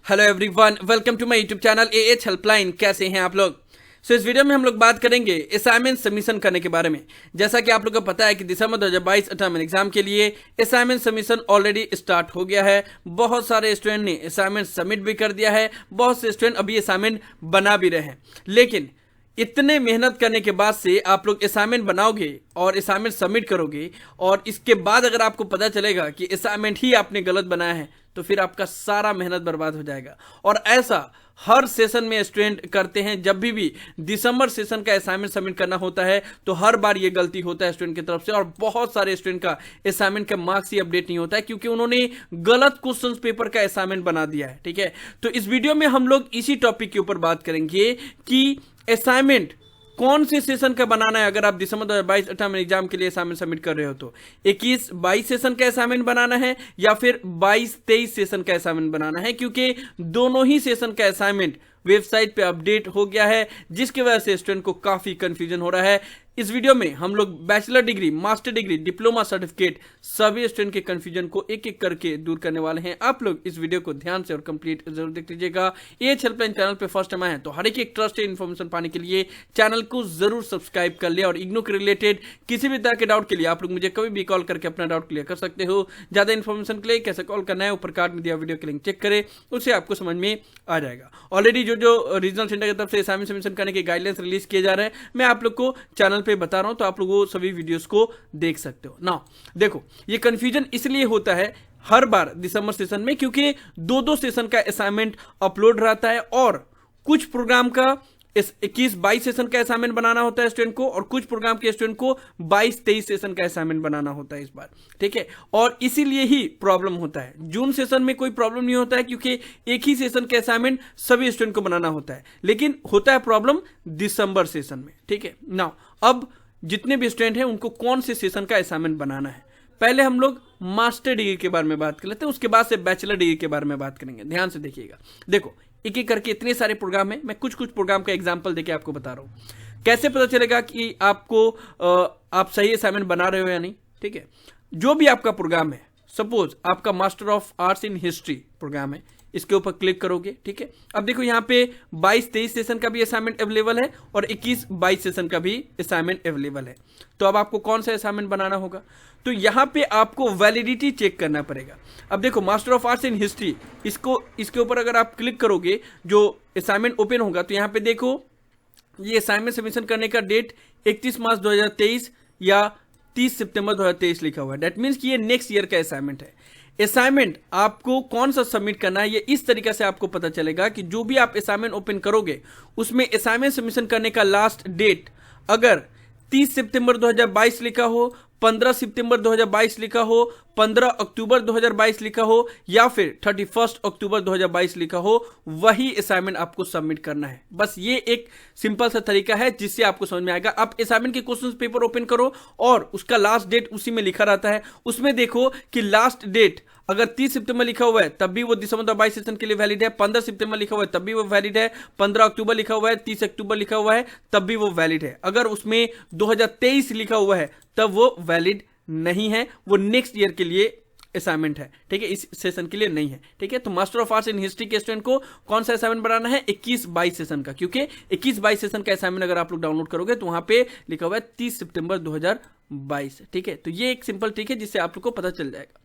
Hello everyone, welcome to my YouTube channel AH helpline. कैसे हैं आप लोग? इस वीडियो में हम लोग बात करेंगे असाइनमेंट सबमिशन करने के बारे में। जैसा कि आप लोग को पता है कि दिसंबर 2022 टर्म एग्जाम के लिए असाइनमेंट सबमिशन ऑलरेडी स्टार्ट हो गया है। बहुत सारे स्टूडेंट ने असाइनमेंट सबमिट भी कर दिया है, बहुत से स्टूडेंट अभी असाइनमेंट बना भी रहे हैं। लेकिन इतने मेहनत करने के बाद से आप लोग असाइनमेंट बनाओगे और असाइनमेंट सबमिट करोगे और इसके बाद अगर आपको पता चलेगा कि असाइनमेंट ही आपने गलत बनाया है तो फिर आपका सारा मेहनत बर्बाद हो जाएगा। और ऐसा हर सेशन में स्टूडेंट करते हैं। जब भी दिसंबर सेशन का असाइनमेंट सबमिट करना होता है तो हर बार ये गलती होता है स्टूडेंट की तरफ से, और बहुत सारे स्टूडेंट का असाइनमेंट का मार्क्स ही अपडेट नहीं होता है क्योंकि उन्होंने गलत क्वेश्चन पेपर का असाइनमेंट बना दिया है। ठीक है, तो इस वीडियो में हम लोग इसी टॉपिक के ऊपर बात करेंगे कि असाइनमेंट कौन से सेशन का बनाना है। अगर आप दिसंबर 2022 टर्म एग्जाम के लिए असाइनमेंट सबमिट कर रहे हो तो 21-22 सेशन का असाइनमेंट बनाना है या फिर 22-23 सेशन का असाइनमेंट बनाना है, क्योंकि दोनों ही सेशन का असाइनमेंट वेबसाइट पे अपडेट हो गया है, जिसकी वजह से स्टूडेंट को काफी कंफ्यूजन हो रहा है। इस वीडियो में हम लोग bachelor degree, master degree, diploma certificate सभी स्टूडेंट के कंफ्यूजन को एक एक करके दूर करने वाले हैं। आप लोग इस वीडियो को ध्यान से और कंप्लीट जरूर देख लीजिएगा। एएच हेल्पलाइन चैनल पे फर्स्ट टाइम आए हैं तो हर एक ट्रस्टेड इन्फॉर्मेशन पाने के लिए चैनल को जरूर सब्सक्राइब कर ले। और इग्नू के रिलेटेड किसी भी तरह के डाउट के लिए आप लोग मुझे कभी भी कॉल करके अपना डाउट क्लियर कर सकते हो। ज्यादा इन्फॉर्मेशन के लिए कैसे कॉल करना है ऊपर कार्ड में दिया वीडियो के लिंक चेक करें, उससे आपको समझ में आ जाएगा। ऑलरेडी जो रीजनल सेंटर की तरफ से असाइनमेंट सबमिशन करने के गाइडलाइंस रिलीज किए जा रहे हैं, मैं आप लोग को चैनल पे बता रहा हूं, तो आप लोग वो सभी वीडियोस को देख सकते हो ना। देखो, ये कंफ्यूजन इसलिए होता है हर बार दिसंबर सेशन में क्योंकि दो सेशन का असाइनमेंट अपलोड रहता है और कुछ प्रोग्राम का 21-22 सेशन का असाइनमेंट बनाना होता है स्टूडेंट को, और कुछ प्रोग्राम के स्टूडेंट को 22-23 सेशन का असाइनमेंट बनाना होता है इस बार। ठीक है, और इसीलिए ही प्रॉब्लम होता है। जून सेशन में कोई प्रॉब्लम नहीं होता है क्योंकि एक ही सेशन का असाइनमेंट सभी स्टूडेंट को बनाना होता है, लेकिन होता है प्रॉब्लम दिसंबर सेशन में। ठीक है, नाउ अब जितने भी स्टूडेंट हैं उनको कौन से सेशन का असाइनमेंट बनाना है, पहले हम लोग मास्टर डिग्री के बारे में बात कर लेते हैं, उसके बाद से बैचलर डिग्री के बारे में बात करेंगे। ध्यान से देखिएगा। देखो, एक एक करके इतने सारे प्रोग्राम है, मैं कुछ प्रोग्राम का एग्जांपल देके आपको बता रहा हूं। कैसे पता चलेगा कि आपको आप सही असाइनमेंट बना रहे हो या नहीं। ठीक है, जो भी आपका प्रोग्राम है, सपोज आपका master of arts in history program है, इसके ऊपर क्लिक करोगे। ठीक है, अब देखो यहाँ पे 22-23 सेशन का भी असाइनमेंट अवेलेबल है और 21-22 सेशन का भी असाइनमेंट अवेलेबल है। तो अब आपको कौन सा असाइनमेंट बनाना होगा, तो यहाँ पे आपको वैलिडिटी चेक करना पड़ेगा। अब देखो, master of arts in history, इसके ऊपर अगर आप क्लिक करोगे, जो असाइनमेंट ओपन होगा तो यहाँ पे देखो ये असाइनमेंट सबमिशन करने का डेट 31 मार्च 2023 या 30 सितंबर 2023 लिखा हुआ है। दैट मीन्स कि ये नेक्स्ट ईयर का असाइनमेंट है। असाइनमेंट आपको कौन सा सबमिट करना है, ये इस तरीके से आपको पता चलेगा कि जो भी आप असाइनमेंट ओपन करोगे उसमें असाइनमेंट सबमिशन करने का लास्ट डेट अगर 30 सितंबर 2022 लिखा हो, 15 सितंबर 2022 लिखा हो, 15 अक्टूबर 2022 लिखा हो या फिर 31 अक्टूबर 2022 लिखा हो, वही असाइनमेंट आपको सबमिट करना है। बस ये एक सिंपल सा तरीका है जिससे आपको समझ में आएगा। आप असाइनमेंट के क्वेश्चन पेपर ओपन करो और उसका लास्ट डेट उसी में लिखा रहता है, उसमें देखो कि लास्ट डेट अगर 30 सितंबर लिखा हुआ है तब भी वो दिसंबर 2022 सेशन के लिए वैलिड है, 15 सितंबर लिखा हुआ है तब भी वो वैलिड है, 15 अक्टूबर लिखा हुआ है, 30 अक्टूबर लिखा हुआ है तब भी वो वैलिड है। अगर उसमें 2023 लिखा हुआ है तब वो वैलिड नहीं है, वो नेक्स्ट ईयर के लिए असाइनमेंट है। ठीक है, इस सेशन के लिए नहीं है। ठीक है, तो master of arts in history के स्टूडेंट को कौन सा असाइनमेंट बनाना है, 21-22 सेशन का, क्योंकि 21-22 सेशन का असाइनमेंट अगर आप लोग डाउनलोड करोगे तो वहां पे लिखा हुआ है 30 सितंबर 2022। ठीक है, तो ये एक सिंपल ट्रिक है जिससे आप लोग को पता चल जाएगा।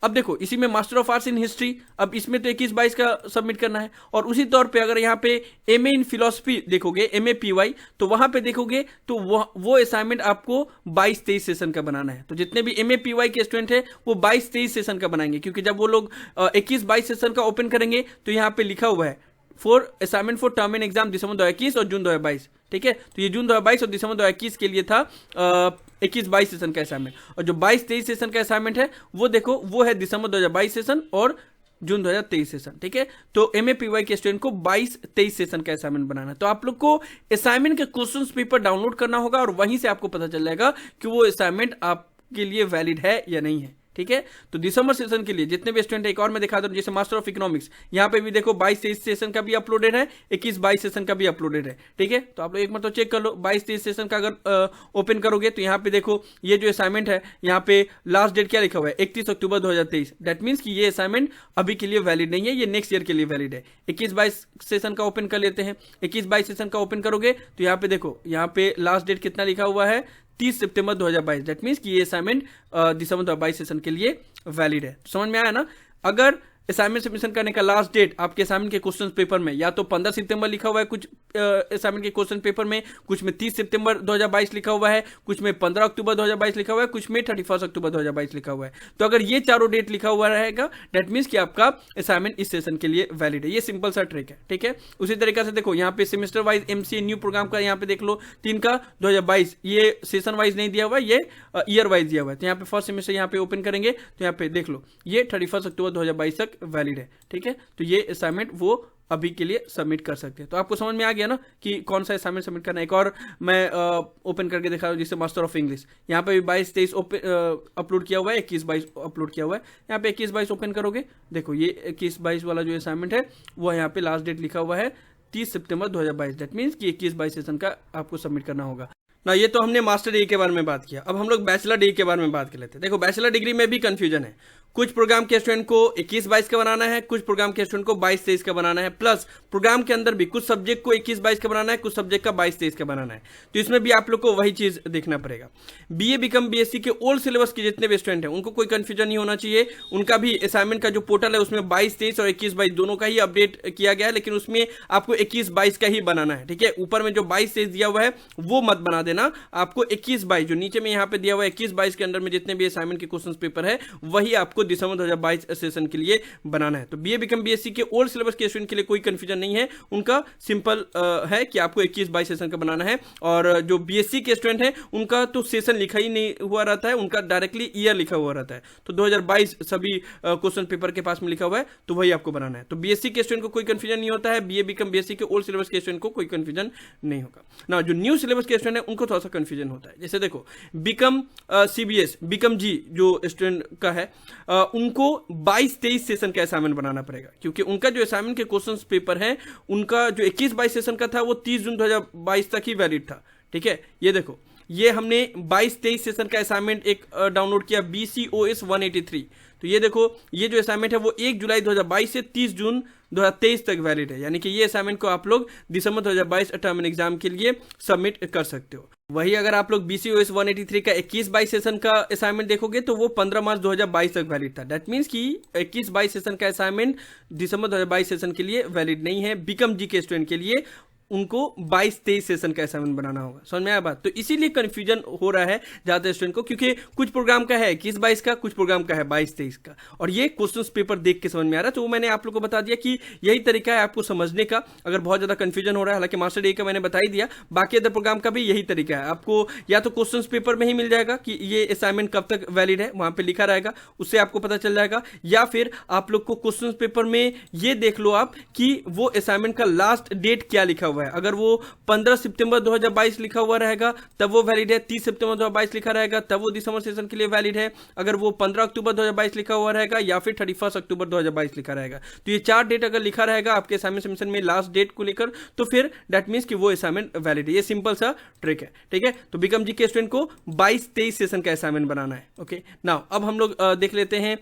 अब देखो, इसी में master of arts in history, अब इसमें तो 21-22 का सबमिट करना है, और उसी तौर पे अगर यहाँ पे एमए इन फिलोसफी देखोगे, MAPY, तो वहां पे देखोगे तो वो असाइनमेंट आपको 22-23 सेशन का बनाना है। तो जितने भी MAPY के स्टूडेंट है वो 22-23 सेशन का बनाएंगे, क्योंकि जब वो लोग 21-22 सेशन का ओपन करेंगे तो यहाँ पे लिखा हुआ है for assignment for term end exam दिसंबर 2021 और जून 2022। ठीक है, तो ये जून 2022 और दिसंबर 2021 के लिए था 21-22 सेशन का असाइनमेंट, और जो 22-23 सेशन का असाइनमेंट है वो देखो वो है दिसंबर 2022 सेशन और जून 2023 सेशन। ठीक है, तो MAPY के स्टूडेंट को 22-23 सेशन का असाइनमेंट बनाना है। तो आप लोग को असाइनमेंट के क्वेश्चन पेपर डाउनलोड करना होगा और वहीं से आपको पता चल जाएगा कि वो असाइनमेंट आपके लिए वैलिड है या नहीं है। ठीक है। तो दिसंबर सेशन के लिए जितने भी स्टूडेंट है, एक और मैं दिखा दूं, जैसे मास्टर ऑफ इकोनॉमिक्स, यहाँ पे भी देखो 22-23 सेशन का भी अपलोडेड है, 21-22 सेशन का भी अपलोडेड है, ठीक है। तो आप लोग एक मतलब चेक कर लो, 22-23 सेशन का अगर ओपन करोगे तो यहाँ पे देखो ये जो असाइनमेंट है, यहाँ पे लास्ट डेट क्या लिखा हुआ है, 31 अक्टूबर 2023। दैट मीन्स कि ये असाइनमेंट अभी के लिए वैलिड नहीं है, ये नेक्स्ट ईयर के लिए वैलिड है। 21-22 सेशन का ओपन कर लेते हैं। 21-22 सेशन का ओपन करोगे तो यहाँ पे देखो, यहाँ पे लास्ट डेट कितना लिखा हुआ है, 30 सितंबर 2022। दैट मीन्स कि ये असाइनमेंट दिसंबर 2022 सेशन के लिए वैलिड है। तो समझ में आया ना। अगर असाइनमेंट सबमिशन करने का लास्ट डेट आपके असाइनमेंट के क्वेश्चन पेपर में या तो 15 सितंबर लिखा हुआ है कुछ असाइनमेंट के क्वेश्चन पेपर में, कुछ में 30 सितंबर 2022 लिखा हुआ है, कुछ में 15 अक्टूबर 2022 लिखा हुआ है, कुछ में 31 अक्टूबर 2022 लिखा हुआ है। तो अगर ये चारों डेट लिखा हुआ रहेगा, दैट मीन्स कि आपका असाइनमेंट इस सेशन के लिए वैलिड है। ये सिंपल सा ट्रिक है, ठीक है। उसी तरीके से देखो यहाँ पे semester wise MCA new program का यहाँ पे देख लो 3 का 2022, ये सेशन वाइज नहीं दिया हुआ है, ये ईयर वाइज दिया हुआ है। तो यहाँ पे फर्स्ट सेमेस्टर यहाँ पे ओपन करेंगे तो यहाँ पे देख लो ये 31 अक्टूबर 2022 तक वैलिड है, ठीक है। तो ये असाइनमेंट वो अभी के लिए सबमिट कर सकते हैं। तो आपको समझ में आ गया ना कि कौन सा असाइनमेंट सबमिट करना है। एक और मैं ओपन करके दिखा रहा हूँ, जिससे मास्टर ऑफ इंग्लिश, यहाँ पे भी 22-23 अपलोड किया हुआ है, 21-22 अपलोड किया हुआ है। यहाँ पे 21-22 ओपन करोगे, देखो ये 21-22 वाला जो असाइनमेंट है वो यहाँ पे लास्ट डेट लिखा हुआ है 30 सितंबर 2022। दैट मीन्स कि 21-22 सेशन का आपको सबमिट करना होगा ना। ये तो हमने मास्टर डिग्री के बारे में बात किया। अब हम लोग बैचलर डिग्री के बारे में बात कर लेते हैं। देखो बैचलर डिग्री में भी कंफ्यूजन है। कुछ प्रोग्राम के स्टूडेंट को 21-22 का बनाना है, कुछ प्रोग्राम के स्टूडेंट को 22-23 का बनाना है, प्लस प्रोग्राम के अंदर भी कुछ सब्जेक्ट को 21-22 का बनाना है, कुछ सब्जेक्ट का 22-23 का बनाना है। तो इसमें भी आप लोग को वही चीज देखना पड़ेगा। बीए बीकॉम बीएससी के ओल्ड सिलेबस के जितने भी स्टूडेंट हैं उनको कोई कंफ्यूजन नहीं होना चाहिए। उनका भी असाइनमेंट का जो पोर्टल है उसमें 22-23 और 21-22 दोनों का ही अपडेट किया गया है, लेकिन उसमें आपको 21-22 का ही बनाना है, ठीक है। ऊपर में जो 22-23 दिया हुआ है वो मत बना देना, आपको 21-22 जो नीचे में यहाँ पे दिया हुआ है 21-22 के अंदर में जितने भी असाइनमेंट के क्वेश्चन पेपर है वही आपको दिसंबर 2022 सेशन के लिए बनाना है। तो बीए बीकॉम बीएससी के ओल्ड सिलेबस के स्टूडेंट के लिए कोई कंफ्यूजन नहीं है, उनका सिंपल है कि आपको 21-22 सेशन का बनाना है। और जो बीएससी के स्टूडेंट हैं उनका तो सेशन लिखा ही नहीं हुआ रहता है, उनका डायरेक्टली ईयर लिखा हुआ रहता है। तो 2022 सभी क्वेश्चन पेपर के पास में लिखा हुआ है, तो वही आपको बनाना है। तो बीएससी के स्टूडेंट को कोई कंफ्यूजन नहीं होता है, बीए बीकॉम बीएससी के ओल्ड सिलेबस के स्टूडेंट को कोई कंफ्यूजन नहीं होगा ना। जो न्यू सिलेबस के स्टूडेंट है उनको थोड़ा सा कंफ्यूजन होता है। जैसे देखो बीकॉम सीबीएस बीकॉम जी जो स्टूडेंट का है उनको 22-23 सेशन का असाइनमेंट बनाना पड़ेगा, क्योंकि उनका जो असाइनमेंट के क्वेश्चंस पेपर है उनका जो 21-22 सेशन का था वो 30 जून 2022 तक ही वैलिड था, ठीक है। ये देखो ये हमने 22-23 सेशन का असाइनमेंट एक डाउनलोड किया BCOS 183। तो ये देखो ये जो असाइनमेंट है वो 1 जुलाई 2022 से 30 जून 2023 तक वैलिड है, यानी कि ये असाइनमेंट को आप लोग दिसंबर 2022 टर्म एग्जाम के लिए सबमिट कर सकते हो। वही अगर आप लोग BCOS 183 का 21-22 सेशन का असाइनमेंट देखोगे तो वो 15 मार्च 2022 तक वैलिड था। दैट मीन्स कि 21-22 सेशन का असाइनमेंट दिसंबर 2022 सेशन के लिए वैलिड नहीं है। बीकॉम जी के स्टूडेंट के लिए उनको 22-23 सेशन का असाइनमेंट बनाना होगा। समझ में आया बात। तो इसीलिए कंफ्यूजन हो रहा है ज़्यादा स्टूडेंट को, क्योंकि कुछ प्रोग्राम का है 21-22 का, कुछ प्रोग्राम का है 22-23 का, और ये क्वेश्चंस पेपर देख के समझ में आ रहा है। तो वो मैंने आप लोग को बता दिया कि यही तरीका है आपको समझने का अगर बहुत ज़्यादा कंफ्यूजन हो रहा है। हालांकि मास्टर डिग्री का मैंने बता ही दिया, बाकी अदर प्रोग्राम का भी यही तरीका है। आपको या तो क्वेश्चन पेपर में ही मिल जाएगा कि ये असाइनमेंट कब तक वैलिड है, वहाँ पर लिखा रहेगा, उससे आपको पता चल जाएगा, या फिर आप लोग को क्वेश्चन पेपर में ये देख लो आप कि वो असाइनमेंट का लास्ट डेट क्या लिखा हुआ है। अगर वो 15 सितंबर 2022 लिखा हुआ रहेगा तब वो वैलिड है, 30 सितंबर 2022 लिखा रहेगा तब वो दिसंबर सेशन के लिए वैलिड है, अगर वो 15 अक्टूबर 2022 लिखा हुआ रहेगा या फिर 31 अक्टूबर 2022 लिखा रहेगा। तो ये 4 डेट अगर लिखा रहेगा आपके असाइनमेंट सबमिशन में लास्ट डेट को लेकर, तो फिर दैट मीन्स कि वो असाइनमेंट वैलिड है। ये सिंपल सा ट्रिक है, ठीक है। तो बीकॉम जी के स्टूडेंट को 22-23 सेशन का असाइनमेंट बनाना है। ओके नाउ अब हम लोग देख लेते हैं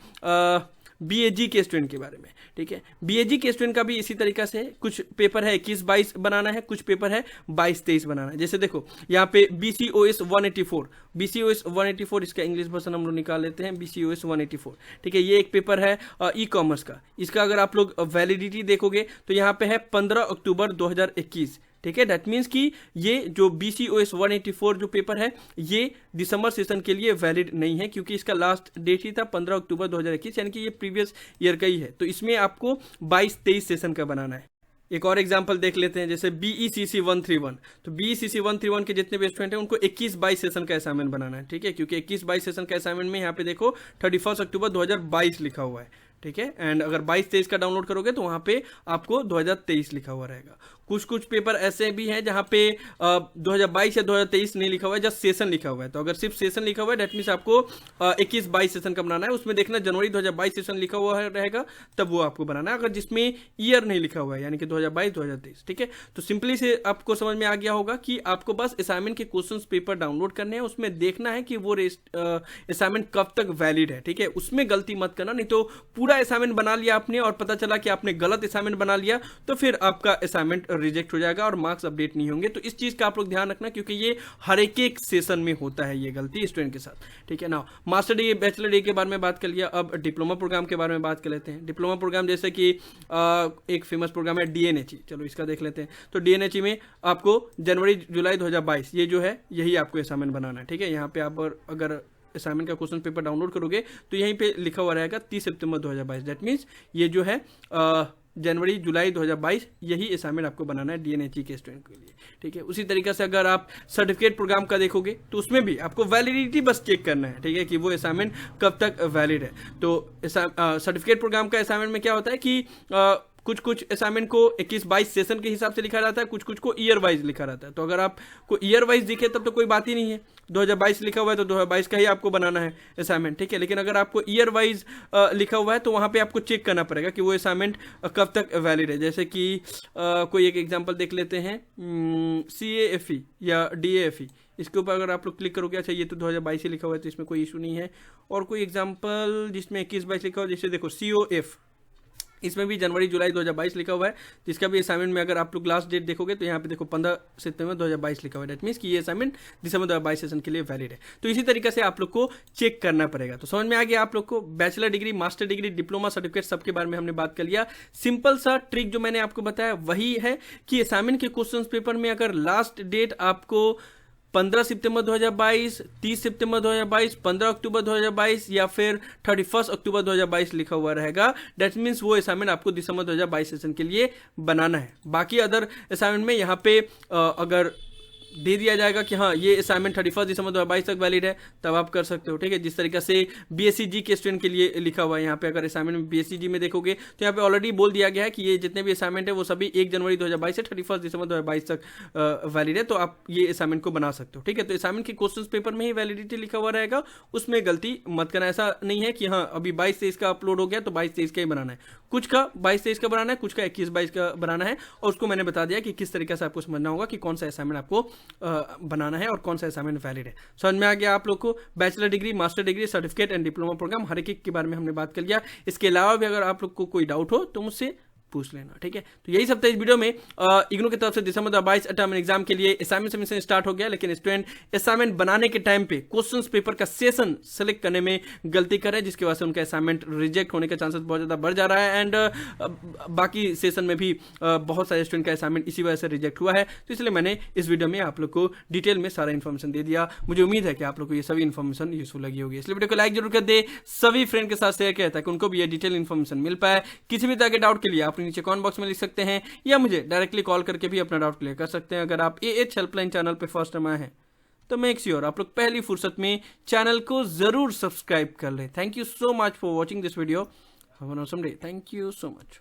बीएजी के स्टूडेंट के बारे में, ठीक है। बीएजी के स्टूडेंट का भी इसी तरीका से कुछ पेपर है 21-22 बनाना है, कुछ पेपर है 22-23 बनाना है। जैसे देखो यहाँ पे BCOS 184 इसका इंग्लिश वर्जन हम लोग निकाल लेते हैं, BCOS 184, ठीक है। ये एक पेपर है ई कॉमर्स का। इसका अगर आप लोग वैलिडिटी देखोगे तो यहाँ पे है 15 अक्टूबर 2021, ठीक है। दैट मीन्स कि ये जो BCOS 184 जो पेपर है ये दिसंबर सेशन के लिए वैलिड नहीं है, क्योंकि इसका लास्ट डेट ही था 15 अक्टूबर 2021, यानी कि ये प्रीवियस ईयर का ही है। तो इसमें आपको 22-23 सेशन का बनाना है। एक और एग्जांपल देख लेते हैं, जैसे BECC 131। तो BECC 131 के जितने भी स्टूडेंट हैं उनको 21-22 सेशन का असाइनमेंट बनाना है, ठीक है। क्योंकि 21-22 सेशन का असाइनमेंट में यहाँ पे देखो 31 अक्टूबर 2022 लिखा हुआ है, ठीक है। एंड अगर 22-23 का डाउनलोड करोगे तो वहाँ पे आपको 2023 लिखा हुआ रहेगा। कुछ पेपर ऐसे भी हैं जहाँ पे 2022 या 2023 नहीं लिखा हुआ है, जस्ट सेशन लिखा हुआ है। तो अगर सिर्फ सेशन लिखा हुआ है डेट मीन्स आपको 21-22 सेशन का बनाना है। उसमें देखना जनवरी 2022 सेशन लिखा हुआ रहेगा, तब वो आपको बनाना है। अगर जिसमें ईयर नहीं लिखा हुआ है यानी कि 2022-2023, ठीक है। तो सिंपली से आपको समझ में आ गया होगा कि आपको बस असाइनमेंट के क्वेश्चन पेपर डाउनलोड करने हैं, उसमें देखना है कि वो असाइनमेंट कब तक वैलिड है, ठीक है। उसमें गलती मत करना, नहीं तो पूरा असाइनमेंट बना लिया आपने और पता चला कि आपने गलत असाइनमेंट बना लिया तो फिर आपका असाइनमेंट रिजेक्ट हो जाएगा और मार्क्स अपडेट नहीं होंगे। तो इस चीज का आप लोग ध्यान रखना, क्योंकि ये हर एक सेशन में होता है ये गलती स्टूडेंट के साथ, ठीक है ना। मास्टर डिग्री बैचलर डिग्री के बारे में बात कर लिया, अब डिप्लोमा प्रोग्राम के बारे में बात कर लेते हैं। डिप्लोमा प्रोग्राम जैसे कि एक फेमस प्रोग्राम है डीएनएचई, चलो इसका देख लेते हैं। तो डीएनएचई में आपको जनवरी जुलाई 2022 ये जो है यही आपको असाइनमेंट बनाना है, ठीक है। यहाँ पे आप अगर असाइनमेंट का क्वेश्चन पेपर डाउनलोड करोगे तो यहीं पे लिखा हुआ रहेगा 30 सितंबर 2022। दैट मीन्स ये जो है जनवरी जुलाई 2022 यही असाइनमेंट आपको बनाना है डीएनएचई के स्टूडेंट के लिए, ठीक है। उसी तरीके से अगर आप सर्टिफिकेट प्रोग्राम का देखोगे तो उसमें भी आपको वैलिडिटी बस चेक करना है, ठीक है, कि वो असाइनमेंट कब तक वैलिड है। तो सर्टिफिकेट प्रोग्राम का असाइनमेंट में क्या होता है कि कुछ असाइनमेंट को 21-22 सेशन के हिसाब से लिखा जाता है, कुछ को ईयर वाइज लिखा रहता है। तो अगर आपको ईयर वाइज दिखे तब तो कोई बात ही नहीं है, 2022 लिखा हुआ है तो 2022 का ही आपको बनाना है असाइनमेंट, ठीक है। लेकिन अगर आपको ईयर वाइज लिखा हुआ है तो वहाँ पे आपको चेक करना पड़ेगा कि वो असाइनमेंट कब तक वैलिड है। जैसे कि कोई एक एग्जाम्पल देख लेते हैं, CAFE या DAFE, इसके ऊपर अगर आप लोग क्लिक करोगे, अच्छा ये तो 2022 ही लिखा हुआ है तो इसमें कोई इशू नहीं है। और कोई एग्जाम्पल जिसमें 21-22 लिखा हुआ है, जैसे देखो COF, इसमें भी जनवरी जुलाई 2022 लिखा हुआ है, जिसका भी असाइनमेंट में अगर आप लोग लास्ट डेट देखोगे तो यहाँ पे देखो 15 सितंबर 2022 लिखा हुआ है। डेट मीन्स कि ये असाइनमेंट दिसंबर 2022 सेशन के लिए वैलिड है। तो इसी तरीके से आप लोग को चेक करना पड़ेगा। तो समझ में आ गया आप लोग को। Bachelor degree, master degree, diploma, certificate सबके बारे में हमने बात कर लिया। सिंपल सा ट्रिक जो मैंने आपको बताया वही है कि असाइनमेंट के क्वेश्चन पेपर में अगर लास्ट डेट आपको 15 सितंबर 2022, 30 सितंबर 2022, 15 अक्टूबर 2022 या फिर 31 अक्टूबर 2022 लिखा हुआ रहेगा, दैट मीन्स वो असाइनमेंट आपको दिसंबर 2022 सेशन के लिए बनाना है। बाकी अदर असाइनमेंट में यहाँ पे अगर दे दिया जाएगा कि हाँ ये असाइनमेंट 31 दिसंबर 2022 तक वैलिड है, तब आप कर सकते हो, ठीक है। जिस तरीके से BSc के स्टूडेंट के लिए लिखा हुआ है यहाँ पे, अगर असाइनमेंट में BSc में देखोगे तो यहाँ पे ऑलरेडी बोल दिया गया है कि ये जितने भी असाइनमेंट है वो सभी 1 जनवरी 2022 से 31 दिसंबर 2022 तक वैलिड है, तो आप ये असाइनमेंट को बना सकते हो, ठीक है। तो असाइनमेंट के क्वेश्चन पेपर में ही वैलिडिटी लिखा हुआ रहेगा, उसमें गलती मत करना। ऐसा नहीं है कि हाँ अभी 22-23 का अपलोड हो गया तो 22-23 का ही बनाना है, कुछ का 22-23 का बनाना है, कुछ का 21-22 का बनाना है। और उसको मैंने बता दिया कि किस तरीके से आपको समझना होगा कि कौन सा असाइनमेंट आपको बनाना है और कौन सा असाइनमेंट वैलिड है। समझ में आ गया आप लोग को। Bachelor degree, master degree, certificate and diploma program हर एक के बारे में हमने बात कर लिया। इसके अलावा भी अगर आप लोग को कोई डाउट हो तो मुझसे पूछ लेना, ठीक है। तो यही सब था इस वीडियो में। इग्नू की तरफ से दिसंबर 2022 अटॉमिक एग्जाम के लिए असाइनमेंट सबमिशन स्टार्ट हो गया, लेकिन स्टूडेंट असाइनमेंट बनाने के टाइम पे क्वेश्चंस पेपर का सेशन सेलेक्ट करने में गलती कर रहे हैं, जिसकी वजह से उनका असाइनमेंट रिजेक्ट होने का चांसेस बहुत ज़्यादा बढ़ जा रहा है। एंड बाकी सेशन में भी बहुत सारे स्टूडेंट का असाइनमेंट इसी वजह से रिजेक्ट हुआ है। तो इसलिए मैंने इस वीडियो में आप लोग को डिटेल में सारा इन्फॉर्मेशन दे दिया। मुझे उम्मीद है कि आप लोग को ये सभी इन्फॉर्मेशन यूजफुल लगी होगी, इसलिए वीडियो को लाइक जरूर कर दे, सभी फ्रेंड के साथ शेयर किया ताकि उनको भी ये डिटेल इन्फॉर्मेशन मिल पाए। किसी भी तरह के डाउट के लिए आप नीचे कमेंट बॉक्स में लिख सकते हैं या मुझे डायरेक्टली कॉल करके भी अपना डाउट क्लियर कर सकते हैं। अगर आप AH हेल्पलाइन चैनल पे फर्स्ट टाइम आए हैं तो मेक श्योर आप लोग पहली फुर्सत में चैनल को जरूर सब्सक्राइब कर लें। Thank you so much for watching this video. Have a awesome day. Thank you so much.